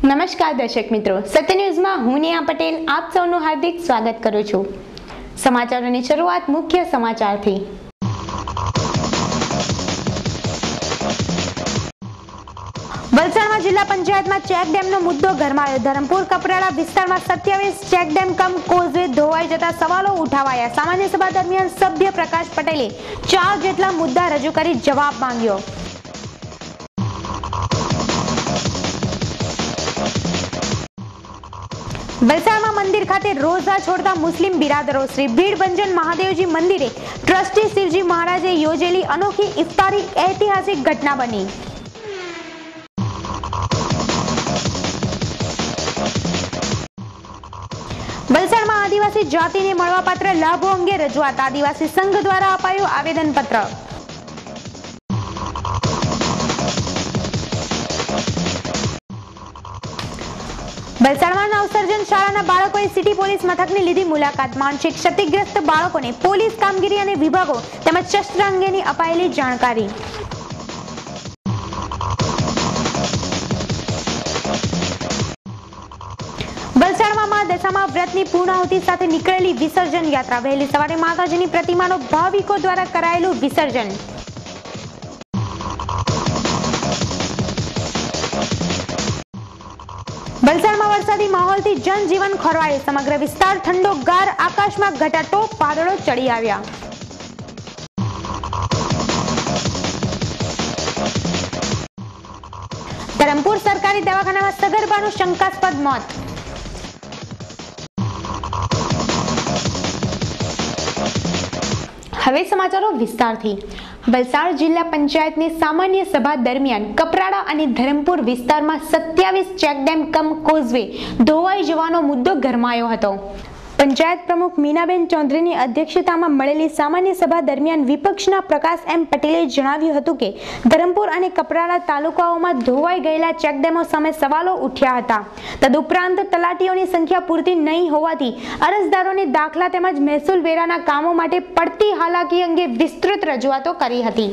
નમસ્કાર દર્શક મિત્રો, સત્ય ન્યૂઝમાં હું નેહા પટેલ આપ સૌનું હાર્દિક સ્વાગત કરું છું। સમાચારોની શરૂઆત મુખ્ય સમાચારથી। વલસાડમાં જિલ્લા પંચાયતમાં ચેક ડેમનો મુદ્દો ગરમાયો। ધરમપુર કપરાડા વિસ્તારમાં 27 ચેક ડેમ કમ કોઝવે ધોવાઈ જતા સવાલો ઉઠાવાયા। સામાન્ય સભા દરમિયાન સભ્ય પ્રકાશ પટેલે 4 જેટલા મુદ્દા રજૂ કરી જવાબ માંગ્યો। વલસાડમાં મંદિર ખાતે રોઝા છોડતા મુસ્લિમ બિરાદરો શ્રી ભીડભંજન મહાદેવજી મંદિરે ટ્રસ્ટી શિવજી મહારાજે યોજેલી અનોખી ઇફતારી ઐતિહાસિક ઘટના બની। વલસાડમાં આદિવાસી જાતિને મળવાપાત્ર લાભો અંગે રજૂઆત। આદિવાસી સંઘ દ્વારા અપાયું આવેદનપત્ર। વલસાડમાં નવસર્જન શાળાના બાળકોએ સિટી પોલીસ મથકની લીધી મુલાકાત। માનસિક ક્ષતિગ્રસ્ત બાળકોને પોલીસ કામગીરી અને વિભાગો તેમજ શસ્ત્ર અંગેની અપાયેલી જાણકારી। વલસાડમાં મા દશામાં વ્રતની પૂર્ણાહુતિ સાથે નીકળેલી વિસર્જન યાત્રા। વહેલી સવારે માતાજીની પ્રતિમાનો ભાવિકો દ્વારા કરાયેલું વિસર્જન। વલસાડમાં વરસાદી માહોલથી જનજીવન ખોરવાયું। સમગ્ર વિસ્તાર ઠંડો ગાર, આકાશમાં ઘટાટોપ વાદળો ચડી આવ્યા। ધરમપુર સરકારી દવાખાનામાં સગર્ભાનું શંકાસ્પદ મોત। હવે સમાચારો વિસ્તારથી। વલસાડ જિલ્લા પંચાયતની સામાન્ય સભા દરમિયાન કપરાડા અને ધરમપુર વિસ્તારમાં 27 ચેકડેમ કમ કોઝવે ધોવાઈ જવાનો મુદ્દો ગરમાયો હતો। પંચાયત પ્રમુખ મીનાબેન ચૌધરીની અધ્યક્ષતામાં મળેલી સામાન્ય સભા દરમિયાન વિપક્ષના પ્રકાશ એમ પટેલે જણાવ્યું હતું કે ધરમપુર અને કપરાડા તાલુકાઓમાં ધોવાઈ ગયેલા ચેકડેમો સામે સવાલો ઉઠ્યા હતા। તદુપરાંત તલાટીઓની સંખ્યા પૂરતી નહીં હોવાથી અરજદારોને દાખલા તેમજ મહેસૂલ વેરાના કામો માટે પડતી હાલાકી અંગે વિસ્તૃત રજૂઆતો કરી હતી।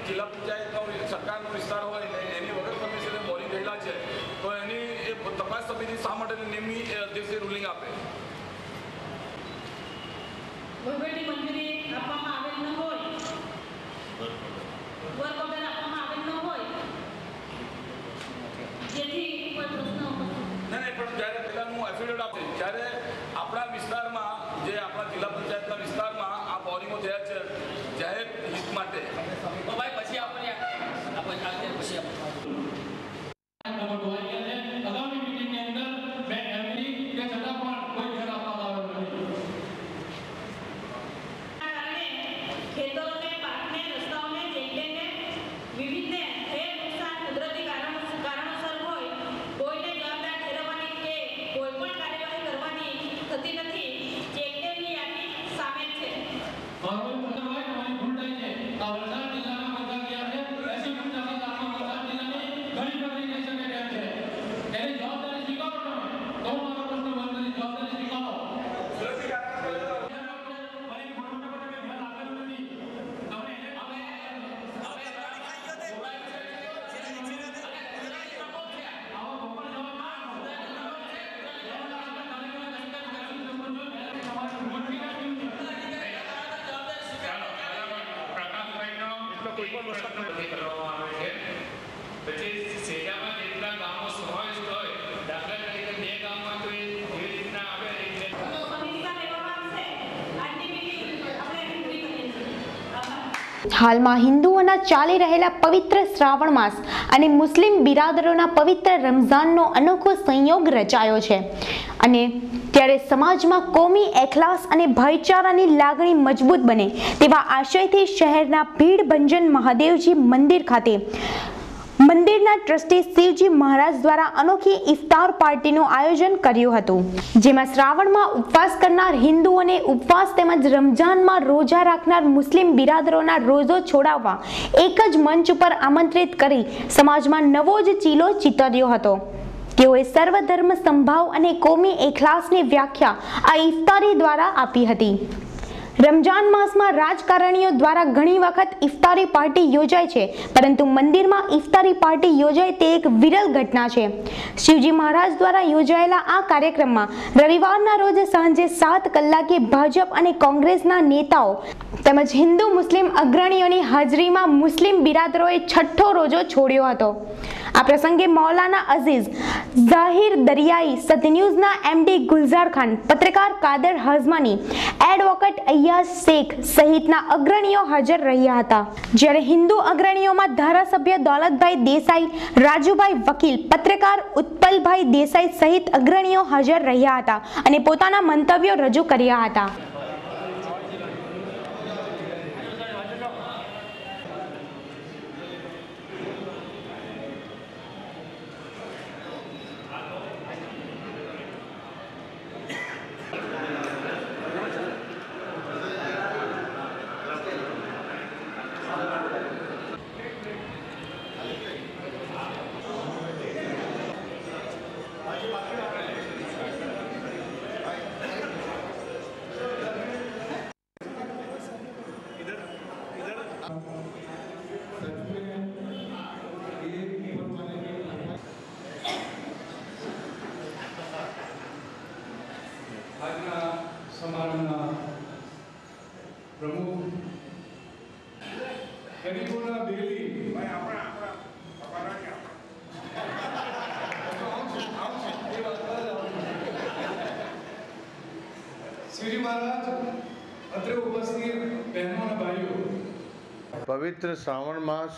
જિલ્લા પંચાયતનો સરકારનો વિસ્તાર હોય એની વગર પરમિશને બોરિંગ થયેલા છે મિટિંગ આપે. વહીવટી મંજૂરી આપવામાં આવેલ ન હોય, વર્ક ઓર્ડર આપવામાં આવેલ ન હોય, જેથી કોઈ પ્રશ્ન નહીં, પણ જ્યારે પેલા હું એફિડેવિટ આપે ત્યારે આપણા વિસ્તારમાં જે આપણા જિલ્લા પંચાયતના વિસ્તારમાં આ બોરિંગો થયા છે જાહેર હિત માટે. તો ભાઈ પછી આપણે પછી ખેતરોને, પાકને, રસ્તાઓને, જંગલને, વિવિધને થયેલ નુકસાન કુદરતી કારણોસર હોય, કોઈને જવાબદાર ઠેરવવાની કે કોઈ પણ કાર્યવાહી કરવાની થતી નથી. ચેકડેમની યાદી સામેલ છે. પછી સેજામાં જેટલા ગામો સમાવિષ્ટ હોય, દાખલા તરીકે 2 ગામમાં તો એ એવી રીતના આવે એટલે સમીક્ષા લેવામાં આવશે. આજની મીટિંગ આપણે પૂરી કરીએ છીએ. આભાર. હાલમાં હિન્દુઓના ચાલી રહેલા પવિત્ર શ્રાવણ માસ અને મુસ્લિમ બિરાદરોના પવિત્ર રમઝાનનો અનોખો સંયોગ રચાયો છે અને ત્યારે સમાજમાં કોમી એખલાસ અને ભાઈચારાની લાગણી મજબૂત બને તેવા આશયથી શહેરના ભીડભંજન મહાદેવજી મંદિર ખાતે મંદિરના ટ્રસ્ટી શિવજી મહારાજ દ્વારા અનોખી ઇફતાર પાર્ટીનું આયોજન કર્યું હતું, જેમાં શ્રાવણમાં ઉપવાસ કરનાર હિન્દુઓને ઉપવાસ તેમજ રમઝાનમાં રોજા રાખનાર મુસ્લિમ બિરાદરોના રોજો છોડાવવા એક જ મંચ ઉપર આમંત્રિત કરી સમાજમાં નવો જ ચીલો ચિતર્યો હતો. તેઓએ સર્વધર્મ સંભાવ અને કોમી એખલાસની વ્યાખ્યા આ ઇફતારી દ્વારા આપી હતી. રમજાન માસમાં રાજકારણીઓ દ્વારા ઘણી વખત ઇફતારી પાર્ટી યોજાય છે, પરંતુ મંદિરમાં ઇફતારી પાર્ટી યોજાય તે એક વિરલ ઘટના છે. શિવજી મહારાજ દ્વારા યોજાયેલા આ કાર્યક્રમમાં રવિવારના રોજ સાંજે 7 કલાકે ભાજપ અને કોંગ્રેસના નેતાઓ તેમજ હિન્દુ મુસ્લિમ અગ્રણીઓની હાજરીમાં મુસ્લિમ બિરાદરોએ છઠ્ઠો રોજો છોડ્યો હતો. આ પ્રસંગે મૌલાના અઝીઝ ઝાહિર દરિયાઈ, સતન્યૂઝના એમડી ગુલઝાર ખાન, પત્રકાર કાદર હઝમાની, એડવોકેટ અય્યાઝ શેખ સહિતના અગ્રણીઓ હાજર રહ્યા હતા. જ્યારે હિન્દુ અગ્રણીઓમાં ધારાસભ્ય દૌલતભાઈ દેસાઈ, રાજુભાઈ વકીલ, પત્રકાર ઉત્પલભાઈ દેસાઈ સહિત અગ્રણીઓ હાજર રહ્યા હતા અને પોતાના મંતવ્યો રજૂ કર્યા હતા. આજના સમારંભના પ્રમુખ ગરીબોના બેલી શ્રી મહારાજ, અત્રે ઉપસ્થિત बहनों और भाइयों, पवित्र श्रावण मास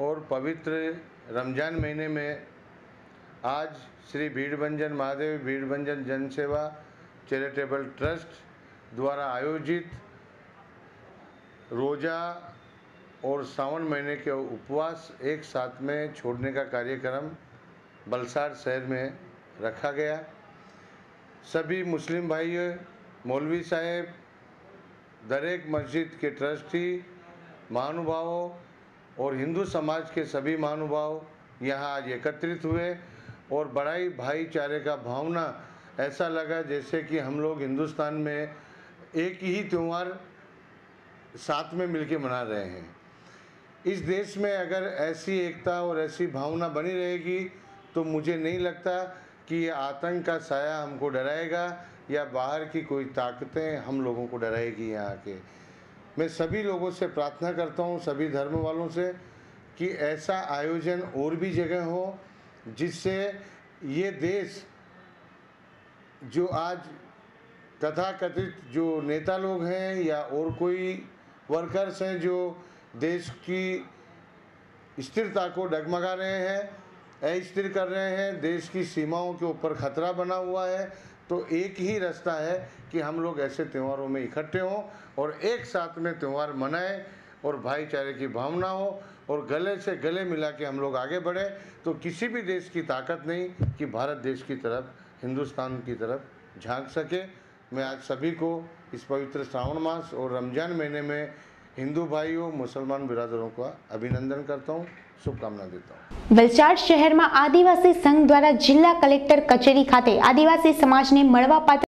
और पवित्र रमज़ान महीने में आज श्री भीड़भंजन महादेव भीड़भंजन जनसेवा चैरिटेबल ट्रस्ट द्वारा आयोजित रोज़ा और श्रावण महीने के उपवास एक साथ में छोड़ने का कार्यक्रम बलसाड़ शहर में रखा गया। सभी मुस्लिम भाइयों, मौलवी साहेब, दरेक मस्जिद के ट्रस्टी, महानुभावों और हिंदू समाज के सभी महानुभाव यहाँ आज एकत्रित हुए और बड़ाई भाईचारे का भावना ऐसा लगा जैसे कि हम लोग हिंदुस्तान में एक ही त्यौहार साथ में मिलके मना रहे हैं। इस देश में अगर ऐसी एकता और ऐसी भावना बनी रहेगी तो मुझे नहीं लगता कि ये आतंक का साया हमको डराएगा या बाहर की कोई ताकतें हम लोगों को डराएगी यहाँ के। मैं सभी लोगों से प्रार्थना करता हूँ, सभी धर्म वालों से, कि ऐसा आयोजन और भी जगह हो, जिससे ये देश जो आज तथाकथित जो नेता लोग हैं या और कोई वर्कर्स हैं जो देश की स्थिरता को डगमगा रहे हैं, अस्थिर कर रहे हैं, देश की सीमाओं के ऊपर खतरा बना हुआ है, तो एक ही रास्ता है कि हम लोग ऐसे त्योहारों में इकट्ठे हों और एक साथ में त्यौहार मनाएं और भाईचारे की भावना हो और गले से गले मिला के हम लोग आगे बढ़े। तो किसी भी देश की ताकत नहीं कि भारत देश की तरफ, हिंदुस्तान की तरफ झांक सके। मैं आज सभी को इस पवित्र श्रावण मास और रमजान महीने में हिंदू भाइयों, मुसलमान बिरादरों का अभिनंदन करता हूँ, शुभकामना देता हूँ। વલસાડ શહેરમાં આદિવાસી સંઘ દ્વારા જિલ્લા કલેક્ટર કચેરી ખાતે આદિવાસી સમાજને મળવાપાત્ર